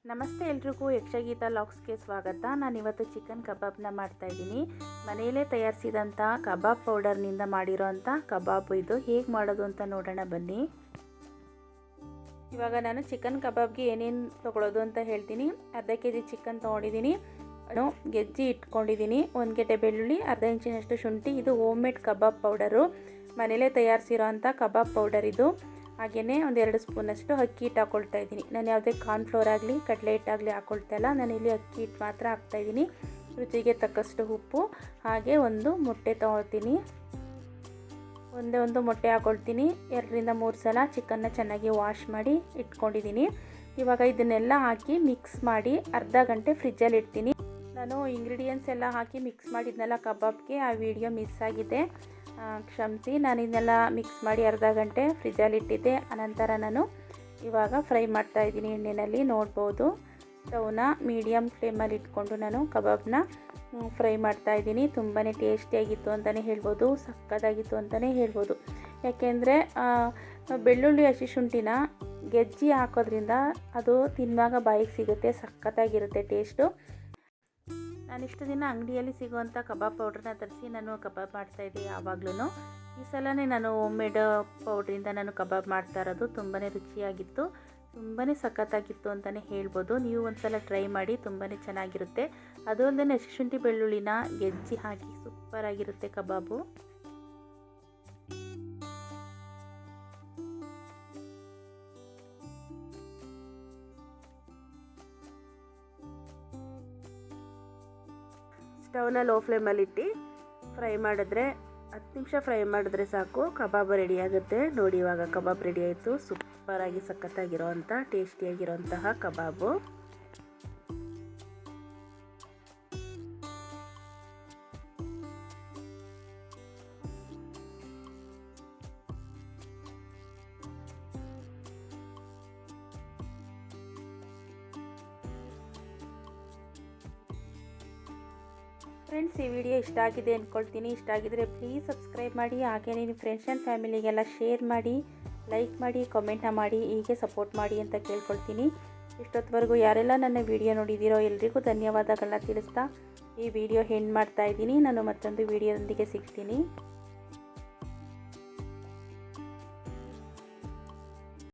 ನಮಸ್ತೆ ಎಲ್ರಿಗೂ ಯಕ್ಷಗೀತಾ ಲಾಗ್ಸ್ಗೆ ಸ್ವಾಗತ. ನಾನಿವತ್ತು ಚಿಕನ್ ಕಬಾಬ್ನ ಮಾಡ್ತಾಯಿದ್ದೀನಿ. ಮನೆಯಲ್ಲೇ ತಯಾರಿಸಿದಂಥ ಕಬಾಬ್ ಪೌಡರ್ನಿಂದ ಮಾಡಿರೋಂಥ ಕಬಾಬು ಇದು. ಹೇಗೆ ಮಾಡೋದು ಅಂತ ನೋಡೋಣ ಬನ್ನಿ. ಇವಾಗ ನಾನು ಚಿಕನ್ ಕಬಾಬ್ಗೆ ಏನೇನು ತೊಗೊಳೋದು ಅಂತ ಹೇಳ್ತೀನಿ. ಅರ್ಧ ಕೆಜಿ ಚಿಕನ್ ತೊಗೊಂಡಿದ್ದೀನಿ, ಗೆಜ್ಜಿ ಇಟ್ಕೊಂಡಿದ್ದೀನಿ, 1 ಗೆಡ್ಡೆ ಬೆಳ್ಳುಳ್ಳಿ, ಅರ್ಧ ಇಂಚಿನಷ್ಟು ಶುಂಠಿ. ಇದು ಹೋಮ್ ಮೇಡ್ ಕಬಾಬ್ ಪೌಡರು, ಮನೆಯಲ್ಲೇ ತಯಾರಿಸಿರೋ ಅಂಥ ಕಬಾಬ್ ಪೌಡರ್ ಇದು. ಹಾಗೆಯೇ 1-2 ಸ್ಪೂನಷ್ಟು ಅಕ್ಕಿ ಹಿಟ್ಟು ಹಾಕ್ಕೊಳ್ತಾ ಇದ್ದೀನಿ. ನಾನು ಯಾವುದೇ ಕಾರ್ನ್ಫ್ಲೋರ್ ಆಗಲಿ ಕಡಲೆ ಹಿಟ್ಟಾಗಲಿ ಹಾಕ್ಕೊಳ್ತಾ ಇಲ್ಲ, ನಾನಿಲ್ಲಿ ಅಕ್ಕಿ ಹಿಟ್ಟು ಮಾತ್ರ ಹಾಕ್ತಾಯಿದ್ದೀನಿ. ರುಚಿಗೆ ತಕ್ಕಷ್ಟು ಉಪ್ಪು, ಹಾಗೆ ಒಂದು ಮೊಟ್ಟೆ ತೊಗೊಳ್ತೀನಿ. ಒಂದು ಮೊಟ್ಟೆ ಹಾಕ್ಕೊಳ್ತೀನಿ. 2-3 ಸಲ ಚಿಕನ್ನ ಚೆನ್ನಾಗಿ ವಾಶ್ ಮಾಡಿ ಇಟ್ಕೊಂಡಿದ್ದೀನಿ. ಇವಾಗ ಇದನ್ನೆಲ್ಲ ಹಾಕಿ ಮಿಕ್ಸ್ ಮಾಡಿ ಅರ್ಧ ಗಂಟೆ ಫ್ರಿಜ್ಜಲ್ಲಿ ಇಡ್ತೀನಿ. ನಾನು ಇಂಗ್ರೀಡಿಯೆಂಟ್ಸ್ ಎಲ್ಲ ಹಾಕಿ ಮಿಕ್ಸ್ ಮಾಡಿದ್ನೆಲ್ಲ ಕಬಾಬ್ಗೆ, ಆ ವಿಡಿಯೋ ಮಿಸ್ ಆಗಿದೆ, ಕ್ಷಮಿಸಿ. ನಾನು ಇದನ್ನೆಲ್ಲ ಮಿಕ್ಸ್ ಮಾಡಿ ಅರ್ಧ ಗಂಟೆ ಫ್ರಿಜ್ಜಲ್ಲಿ ಇಟ್ಟಿದ್ದೆ. ಅನಂತರ ನಾನು ಇವಾಗ ಫ್ರೈ ಮಾಡ್ತಾಯಿದ್ದೀನಿ ಎಣ್ಣೆಯಲ್ಲಿ. ನೋಡ್ಬೋದು, ಸ್ಟವ್ನ ಮೀಡಿಯಮ್ ಫ್ಲೇಮಲ್ಲಿ ಇಟ್ಕೊಂಡು ನಾನು ಕಬಾಬ್ನ ಫ್ರೈ ಮಾಡ್ತಾಯಿದ್ದೀನಿ. ತುಂಬಾ ಟೇಸ್ಟಿಯಾಗಿತ್ತು ಅಂತಲೇ ಹೇಳ್ಬೋದು, ಸಕ್ಕತ್ತಾಗಿತ್ತು ಅಂತಲೇ ಹೇಳ್ಬೋದು. ಯಾಕೆಂದರೆ ಬೆಳ್ಳುಳ್ಳಿ ಹಸಿ ಶುಂಠಿನ ಗೆಜ್ಜಿ ಹಾಕೋದ್ರಿಂದ ಅದು ತಿನ್ನುವಾಗ ಬಾಯಿಗೆ ಸಿಗುತ್ತೆ, ಸಕ್ಕತ್ತಾಗಿರುತ್ತೆ ಟೇಸ್ಟು. ನಾನಿಷ್ಟು ದಿನ ಅಂಗಡಿಯಲ್ಲಿ ಸಿಗುವಂಥ ಕಬಾಬ್ ಪೌಡ್ರನ್ನ ತರಿಸಿ ನಾನು ಕಬಾಬ್ ಮಾಡ್ತಾಯಿದ್ದೆ ಯಾವಾಗಲೂ. ಈ ಸಲವೇ ನಾನು ಹೋಮ್ ಮೇಡ್ ಪೌಡ್ರಿಂದ ನಾನು ಕಬಾಬ್ ಮಾಡ್ತಾ ಇರೋದು. ತುಂಬಾ ರುಚಿಯಾಗಿತ್ತು, ತುಂಬಾ ಸಖತ್ತಾಗಿತ್ತು ಅಂತಲೇ ಹೇಳ್ಬೋದು. ನೀವು ಒಂದು ಸಲ ಟ್ರೈ ಮಾಡಿ, ತುಂಬಾ ಚೆನ್ನಾಗಿರುತ್ತೆ. ಅದು ಅಲ್ಲದೆ ಹಸಿ ಶುಂಠಿ ಬೆಳ್ಳುಳ್ಳಿನ ಗೆಜ್ಜಿ ಹಾಕಿ ಸೂಪರಾಗಿರುತ್ತೆ ಕಬಾಬು. ಸ್ಟವ್ನ ಲೋ ಫ್ಲೇಮಲ್ಲಿಟ್ಟು ಫ್ರೈ ಮಾಡಿದ್ರೆ 10 ನಿಮಿಷ ಫ್ರೈ ಮಾಡಿದ್ರೆ ಸಾಕು, ಕಬಾಬ್ ರೆಡಿ ಆಗುತ್ತೆ. ನೋಡಿ, ಇವಾಗ ಕಬಾಬ್ ರೆಡಿ ಆಯಿತು. ಸೂಪರಾಗಿ ಸಖತ್ತಾಗಿರೋವಂಥ ಟೇಸ್ಟಿಯಾಗಿರೋಂತಹ ಕಬಾಬು. ಫ್ರೆಂಡ್ಸ್, ಈ ವಿಡಿಯೋ ಇಷ್ಟ ಆಗಿದೆ ಅಂದ್ಕೊಳ್ತೀನಿ. ಇಷ್ಟ ಆಗಿದರೆ ಪ್ಲೀಸ್ ಸಬ್ಸ್ಕ್ರೈಬ್ ಮಾಡಿ, ಹಾಗೆ ನಿಮ್ಮ ಫ್ರೆಂಡ್ಸ್ ಆ್ಯಂಡ್ ಫ್ಯಾಮಿಲಿಗೆಲ್ಲ ಶೇರ್ ಮಾಡಿ, ಲೈಕ್ ಮಾಡಿ, ಕಾಮೆಂಟ್ನ ಮಾಡಿ, ಹೀಗೆ ಸಪೋರ್ಟ್ ಮಾಡಿ ಅಂತ ಕೇಳ್ಕೊಳ್ತೀನಿ. ಇಷ್ಟೊತ್ತವರೆಗೂ ಯಾರೆಲ್ಲ ನನ್ನ ವಿಡಿಯೋ ನೋಡಿದ್ದೀರೋ ಎಲ್ರಿಗೂ ಧನ್ಯವಾದಗಳನ್ನ ತಿಳಿಸ್ತಾ ಈ ವಿಡಿಯೋ ಎಂಡ್ ಮಾಡ್ತಾಯಿದ್ದೀನಿ. ನಾನು ಮತ್ತೊಂದು ವಿಡಿಯೋದೊಂದಿಗೆ ಸಿಗ್ತೀನಿ.